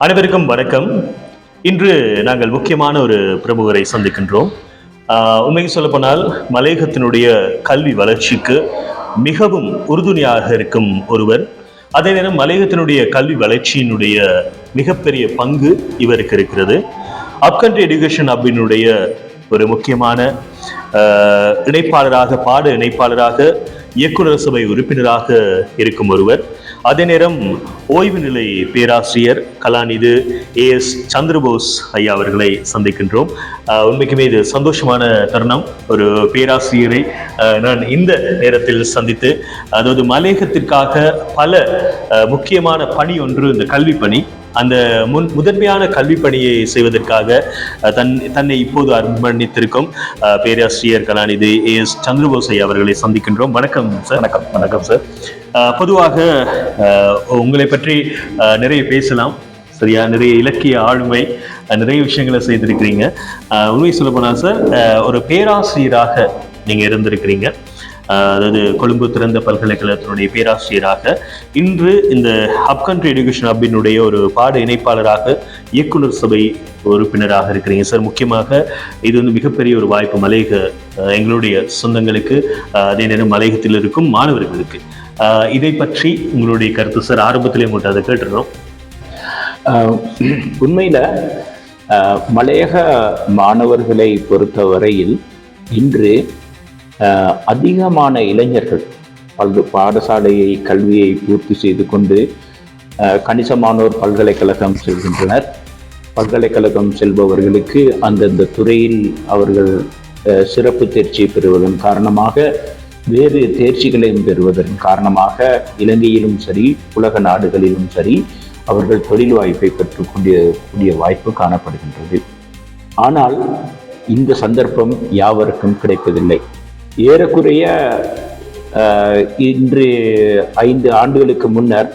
அனைவருக்கும் வணக்கம். இன்று நாங்கள் முக்கியமான ஒரு பிரமுகரை சந்திக்கின்றோம். உண்மையை சொல்லப்போனால் மலையகத்தினுடைய கல்வி வளர்ச்சிக்கு மிகவும் உறுதுணையாக இருக்கும் ஒருவர். அதே நேரம் மலையகத்தினுடைய கல்வி வளர்ச்சியினுடைய மிகப்பெரிய பங்கு இவருக்கு இருக்கிறது. அப்கண்ட்ரி எஜுகேஷன் ஹப்பினுடைய ஒரு முக்கியமான இணைப்பாளராக, பாட இணைப்பாளராக, இயக்குநர் சபை உறுப்பினராக இருக்கும் ஒருவர். அதே நேரம் ஓய்வு நிலை பேராசிரியர் கலாநிதி ஏஎஸ் சந்திரபோஸ் ஐயா அவர்களை சந்திக்கின்றோம். உண்மைக்குமே இது சந்தோஷமான தருணம். ஒரு பேராசிரியரை நான் இந்த நேரத்தில் சந்தித்து, அதாவது மலையகத்திற்காக பல முக்கியமான பணி ஒன்று இந்த கல்வி பணி, அந்த முதன்மையான கல்வி பணியை செய்வதற்காக தன்னை இப்போது அர்ப்பணித்திருக்கும் பேராசிரியர் கலாநிதி ஏஎஸ் சந்திரபோஸ் ஐயா அவர்களை சந்திக்கின்றோம். வணக்கம் சார். வணக்கம் சார். பொதுவாக உங்களை பற்றி நிறைய பேசலாம், சரியா? நிறைய இலக்கிய ஆளுமை, நிறைய விஷயங்களை செய்திருக்கிறீங்க. உண்மை சொல்ல போனா சார், ஒரு பேராசிரியராக நீங்க இருந்திருக்கிறீங்க. அதாவது கொழும்பு திறந்த பல்கலைக்கழகத்தினுடைய பேராசிரியராக, இன்று இந்த அப்கண்ட்ரி எஜுகேஷன் ஹப்பினுடைய ஒரு பாட இணைப்பாளராக, இயக்குநர் சபை உறுப்பினராக இருக்கிறீங்க சார். முக்கியமாக இது வந்து மிகப்பெரிய ஒரு வாய்ப்பு மலையக எங்களுடைய சொந்தங்களுக்கு, அதே நேரம் மலையகத்தில் இருக்கும் மாணவர்களுக்கு. இதை பற்றி உங்களுடைய கருத்து சார்? ஆரம்பத்திலே உங்கள்கிட்ட அதை கேட்டுருந்தோம். உண்மையில மலையக மாணவர்களை பொறுத்தவரையில் இன்று அதிகமான இளைஞர்கள் பாடசாலையை கல்வியை பூர்த்தி செய்து கொண்டு கணிசமானோர் பல்கலைக்கழகம் செல்கின்றனர். பல்கலைக்கழகம் செல்பவர்களுக்கு அந்தந்த துறையில் அவர்கள் சிறப்பு தேர்ச்சி பெறுவதன் காரணமாக, வேறு தேர்ச்சிகளையும் பெறுவதன் காரணமாக இலங்கையிலும் சரி, உலக நாடுகளிலும் சரி, அவர்கள் தொழில் வாய்ப்பை பெற்றுக்கொண்டிய வாய்ப்பு காணப்படுகின்றது. ஆனால் இந்த சந்தர்ப்பம் யாவருக்கும் கிடைப்பதில்லை. ஏறக்குறைய இன்று 5 ஆண்டுகளுக்கு முன்னர்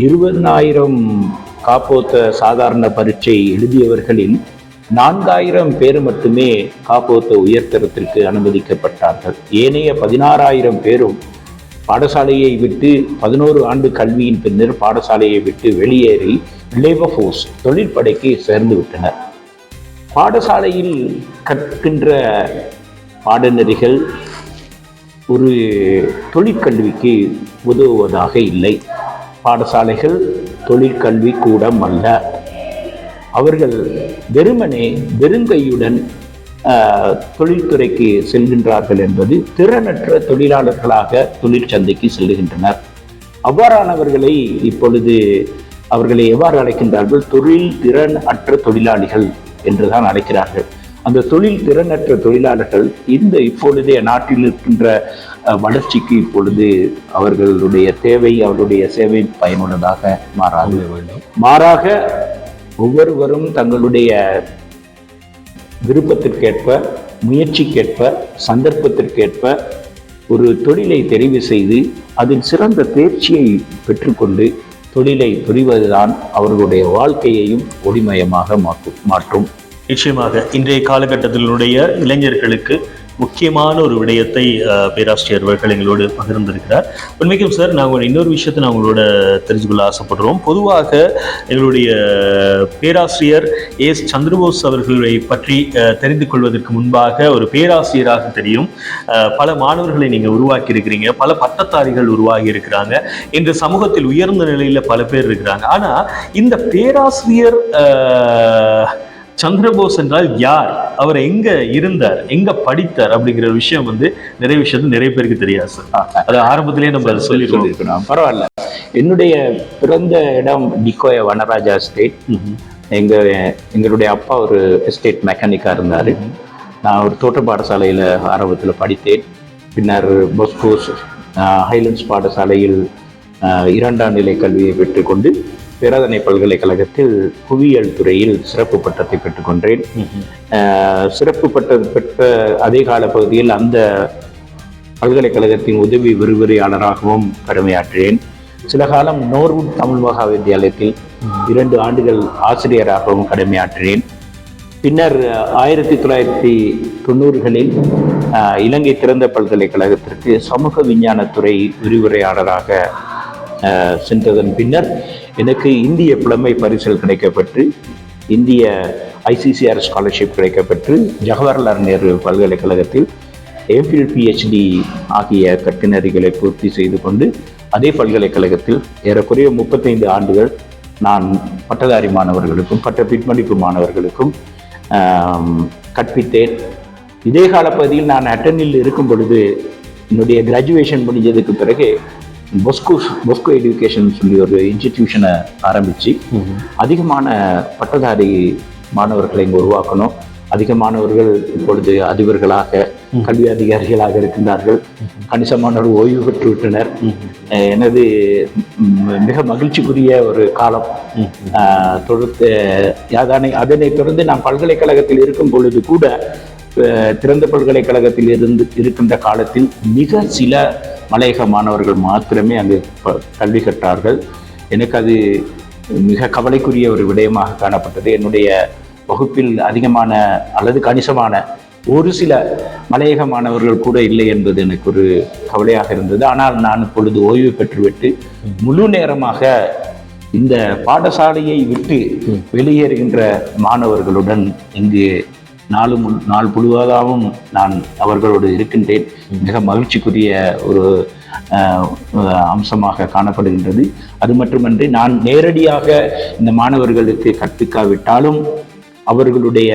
20,000 காப்போத்த சாதாரண பரீட்சை எழுதியவர்களில் 4,000 பேர் மட்டுமே காப்போத்த உயர்தரத்திற்கு அனுமதிக்கப்பட்டார்கள். ஏனைய 16,000 பேரும் பாடசாலையை விட்டு 11 ஆண்டு கல்வியின் பின்னர் பாடசாலையை விட்டு வெளியேறி லேபர் ஃபோர்ஸ், தொழிற்படைக்கு சேர்ந்து விட்டனர். பாடசாலையில் கற்கின்ற பாடநெறிகள் ஒரு தொழிற்கல்விக்கு உதவுவதாக இல்லை. பாடசாலைகள் தொழிற்கல்வி கூடம் அல்ல. அவர்கள் வெறுமனே வெறுங்கையுடன் தொழில்துறைக்கு செல்கின்றார்கள் என்பது, திறனற்ற தொழிலாளர்களாக தொழிற்சந்தைக்கு செல்லுகின்றனர். அவ்வாறானவர்களை இப்பொழுது அவர்களை எவ்வாறு அழைக்கின்றார்கள்? தொழில் திறன் அற்ற தொழிலாளிகள் என்றுதான் அழைக்கிறார்கள். அந்த தொழில் திறனற்ற தொழிலாளர்கள் இப்பொழுதே நாட்டில் இருக்கின்ற வளர்ச்சிக்கு இப்பொழுது அவர்களுடைய தேவை, அவருடைய சேவை பயனுள்ளதாக மாறாது. மாறாக ஒவ்வொருவரும் தங்களுடைய விருப்பத்திற்கேற்ப, முயற்சிக்கேற்ப, சந்தர்ப்பத்திற்கேற்ப ஒரு தொழிலை தெரிவு செய்து அதில் சிறந்த தேர்ச்சியை பெற்றுக்கொண்டு தொழிலை புரிவதுதான் அவர்களுடைய வாழ்க்கையையும் ஒளிமயமாக மாற்றும். நிச்சயமாக இன்றைய காலகட்டத்தினுடைய இளைஞர்களுக்கு முக்கியமான ஒரு விடயத்தை பேராசிரியர் அவர்கள் எங்களோடு பகிர்ந்திருக்கிறார். உண்மைக்கும் சார், நாங்கள் இன்னொரு விஷயத்தை நான் உங்களோட தெரிஞ்சுக்கொள்ள ஆசைப்படுறோம். பொதுவாக எங்களுடைய பேராசிரியர் ஏஎஸ் சந்திரபோஸ் அவர்களை பற்றி தெரிந்து கொள்வதற்கு முன்பாக ஒரு பேராசிரியராக தெரியும். பல மாணவர்களை நீங்கள் உருவாக்கி இருக்கிறீங்க, பல பட்டதாரிகள் உருவாகி இருக்கிறாங்க. இன்று சமூகத்தில் உயர்ந்த நிலையில் பல பேர் இருக்கிறாங்க. ஆனால் இந்த பேராசிரியர் சந்திரபோஸ் என்றால் யார், அவர் எங்க இருந்தார், எங்க படித்தார் அப்படிங்கிற விஷயம் வந்து நிறைய பேருக்கு தெரியாது சார். அது ஆரம்பத்திலேயே நம்ம சொல்லிருக்கணும். பரவாயில்ல. என்னுடைய பிறந்த இடம் டிகோயா வனராஜா எஸ்டேட். எங்களுடைய அப்பா ஒரு எஸ்டேட் மெக்கானிக்கா இருந்தாரு. நான் ஒரு தோட்ட பாடசாலையில ஆரம்பத்தில் படித்தேன். பின்னர் பொஸ்கோஸ் ஹைலண்ட்ஸ் பாடசாலையில் 2ஆம் நிலை கல்வியை பெற்றுக்கொண்டு பேராதனை பல்கலைக்கழகத்தில் புவியியல் துறையில் சிறப்பு பட்டத்தை பெற்றுக்கொண்டேன். சிறப்பு பட்டம் பெற்ற அதே கால பகுதியில் அந்த பல்கலைக்கழகத்தின் உதவி விரிவுரையாளராகவும் கடமையாற்றினேன். சில காலம் நோர்வுட் தமிழ் மகா வித்தியாலயத்தில் 2 ஆண்டுகள் ஆசிரியராகவும் கடமையாற்றினேன். பின்னர் 1990களில் இலங்கை திறந்த பல்கலைக்கழகத்திற்கு சமூக விஞ்ஞானத்துறை விரிவுரையாளராக சென்றதன் பின்னர் எனக்கு இந்திய புலமை பரிசில் கிடைக்கப்பட்டு, இந்திய ICCR ஸ்காலர்ஷிப் கிடைக்கப்பட்டு, ஜவஹர்லால் நேரு பல்கலைக்கழகத்தில் எம்ஃபில் PhD ஆகிய கற்பினரிகளை பூர்த்தி செய்து கொண்டு அதே பல்கலைக்கழகத்தில் ஏறக்குறைய 35 ஆண்டுகள் நான் பட்டதாரி மாணவர்களுக்கும் பட்ட பிற்படிப்பு மாணவர்களுக்கும் கற்பித்தேன். இதே காலப்பகுதியில் நான் அட்டனில் இருக்கும் பொழுது என்னுடைய கிராஜுவேஷன் முடிஞ்சதுக்கு பிறகு பொஸ்கோ எஜுகேஷன் சொல்லி ஒரு இன்ஸ்டிடியூஷனை ஆரம்பித்து அதிகமான பட்டதாரி மாணவர்களை இங்கே உருவாக்கணும். அதிகமானவர்கள் இப்பொழுது அதிபர்களாக, கல்வி அதிகாரிகளாக இருக்கின்றார்கள். கணிசமானவர்கள் ஓய்வு பெற்று விட்டனர். எனது மிக மகிழ்ச்சிக்குரிய ஒரு காலம். அதனை தொடர்ந்து நான் பல்கலைக்கழகத்தில் இருக்கும் பொழுது கூட, திறந்த பல்கலைக்கழகத்தில் இருக்கின்ற காலத்தில் மிக சில மலையக மாணவர்கள் மாத்திரமே அங்கு கல்வி கற்றார்கள். எனக்கு அது மிக கவலைக்குரிய ஒரு விடயமாக காணப்பட்டது. என்னுடைய வகுப்பில் அதிகமான அல்லது கணிசமான ஒரு சில மலையக மாணவர்கள் கூட இல்லை என்பது எனக்கு ஒரு கவலையாக இருந்தது. ஆனால் நான் இப்பொழுது ஓய்வு பெற்றுவிட்டு முழு நேரமாக இந்த பாடசாலையை விட்டு வெளியேறுகின்ற மாணவர்களுடன் இங்கு நாள் முழுவதாகவும் நான் அவர்களோடு இருக்கின்றேன். மிக மகிழ்ச்சிக்குரிய ஒரு அம்சமாக காணப்படுகின்றது. அது மட்டுமன்றி நான் நேரடியாக இந்த மாணவர்களுக்கு கற்பிக்காவிட்டாலும் அவர்களுடைய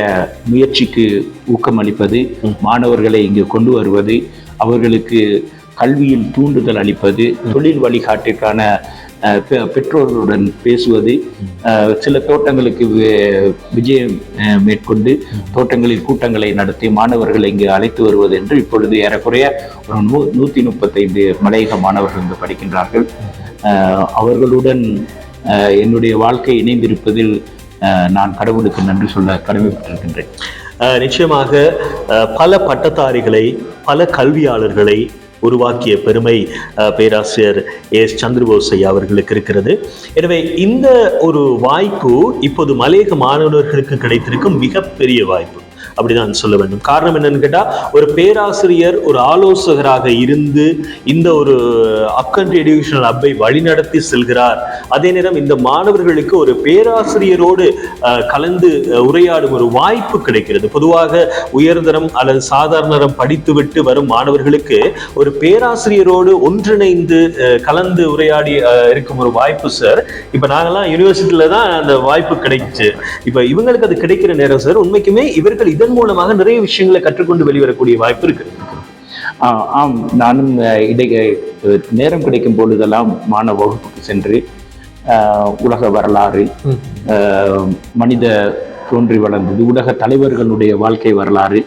முயற்சிக்கு ஊக்கமளிப்பது, மாணவர்களை இங்கு கொண்டு வருவது, அவர்களுக்கு கல்வியில் தூண்டுதல் அளிப்பது, தொழில் வழிகாட்டிற்கான பெற்றோர்களுடன் பேசுவது, சில தோட்டங்களுக்கு விஜயம் மேற்கொண்டு தோட்டங்களில் கூட்டங்களை நடத்தி மாணவர்களை இங்கு அழைத்து வருவது என்று இப்பொழுது ஏறக்குறைய ஒரு 135 மலையக மாணவர்கள் இங்கு படிக்கின்றார்கள். அவர்களுடன் என்னுடைய வாழ்க்கை இணைந்திருப்பதில் நான் கடவுளுக்கு நன்றி சொல்ல கடமைப்பட்டிருக்கின்றேன். நிச்சயமாக பல பட்டதாரிகளை, பல கல்வியாளர்களை உருவாக்கிய பெருமை பேராசிரியர் எஸ் சந்திரபோஸ் ஐயா அவர்களுக்கு இருக்கிறது. எனவே இந்த ஒரு வாய்ப்பு இப்போது மலையக மாணவர்களுக்கு கிடைத்திருக்கும் மிகப்பெரிய வாய்ப்பு அப்படிதான் சொல்ல வேண்டும். காரணம் என்னன்னு கேட்டா, ஒரு பேராசிரியர் ஒரு ஆலோசகராக இருந்து இந்த ஒரு அப்கண்ட்ரி எஜுகேஷனல் ஹப்பை வழிநடத்தி செல்கிறார். அதே நேரம் இந்த மாணவர்களுக்கு ஒரு பேராசிரியரோடு கலந்து உரையாடும் ஒரு வாய்ப்பு கிடைக்கிறது. பொதுவாக உயர்தரம் அல்லது சாதாரண படித்துவிட்டு வரும் மாணவர்களுக்கு ஒரு பேராசிரியரோடு ஒன்றிணைந்து கலந்து உரையாடி இருக்கும் ஒரு வாய்ப்பு சார். இப்ப நாங்கெல்லாம் யூனிவர்சிட்டியில தான் அந்த வாய்ப்பு கிடைச்சு. இப்ப இவங்களுக்கு அது கிடைக்கிற நேரம் சார், உண்மைக்குமே இவர்கள் இதன் மூலமாக நிறைய விஷயங்களை கற்றுக்கொண்டு வெளிவரக்கூடிய வாய்ப்பு இருக்கு. ஆம், நானும் நேரம் கிடைக்கும் பொழுதெல்லாம் மாணவ வகுப்புக்கு சென்று உலக வரலாறு, மனித தோன்றி வளர்ந்தது, உலக தலைவர்களுடைய வாழ்க்கை வரலாறு,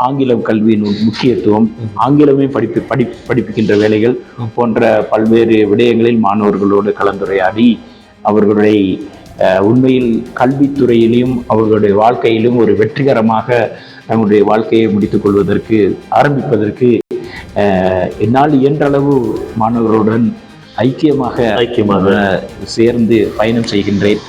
ஆங்கிலம் கல்வியின் முக்கியத்துவம், ஆங்கிலமே படிப்பிக்கின்ற வேலைகள் போன்ற பல்வேறு விடயங்களில் மாணவர்களோடு கலந்துரையாடி அவர்களுடைய உண்மையில் கல்வித்துறையிலும் அவர்களுடைய வாழ்க்கையிலும் ஒரு வெற்றிகரமாக நம்முடைய வாழ்க்கையை முடித்துக் கொள்வதற்கு ஆரம்பிப்பதற்கு என்னால் இயன்றளவு மாணவர்களுடன் ஐக்கியமாக சேர்ந்து பயணம் செய்கின்றேன்.